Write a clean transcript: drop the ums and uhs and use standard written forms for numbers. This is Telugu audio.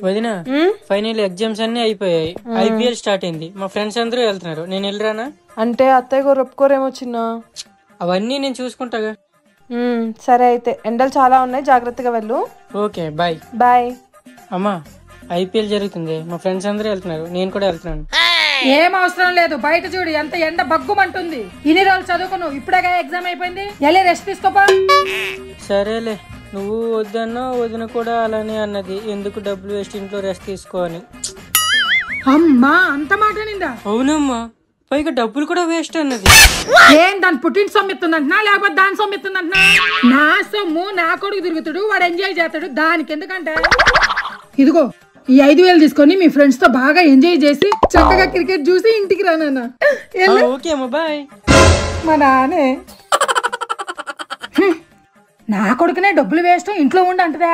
వదినా ఫైనల్ ఎగ్జామ్స్ అన్ని అయిపోయాయి. ఐపీఎల్ స్టార్ట్ అయింది. మా ఫ్రెండ్స్ అందరూ వెళ్తున్నారు. నేను వెళ్ళరానా? అంటే అత్తయ్య గారు ఒప్పుకోరేమో చిన్న. అవన్నీ నేను చూసుకుంటాగా. సరే అయితే ఎండలు చాలా ఉన్నాయి, జాగ్రత్తగా వెళ్ళు. Okay bye. బాయ్. అమ్మా ఐపీఎల్ జరుగుతుంది, మా ఫ్రెండ్స్ అందరూ వెళ్తున్నారు, నేను కూడా వెళ్తున్నాను. ఏం అవసరం లేదు, బయట చూడు ఎంత ఎండ బగ్గుమంటుంది. ఇన్ని రోజులు చదువుకును, ఇప్పుడేగా ఎగ్జామ్ అయిపోయింది, వెళ్ళి రెస్ట్ తీసుకోపా. సరేలే, నువ్వు వద్దన్నా వదిన కూడా అలానే అన్నది, ఎందుకు డబ్బులు వేస్ట్ ఇంట్లో రెస్ట్ తీసుకోని. అమ్మా అంత మాట నిందా? అవునమ్మా, పైగా డబ్బులు కూడా వేస్ట్ అన్నది. ఏం దాని పుట్టిన సొమ్మిత్తుందంటున్నా లేకపోతే దాని సొమ్మిత్తుందంటున్నా? నా సొమ్ము నా కొడుకు తిరుగుతాడు, వాడు ఎంజాయ్ చేస్తాడు, దానికి ఎందుకంటే. ఇదిగో ఈ 5,000 తీసుకొని మీ ఫ్రెండ్స్ తో బాగా ఎంజాయ్ చేసి చక్కగా క్రికెట్ చూసి ఇంటికి రానా. ఓకే అమ్మా బాయ్. మా నానే నా కొడుకునే డబ్బులు వేస్ట్ ఇంట్లో ఉండి అంటదా.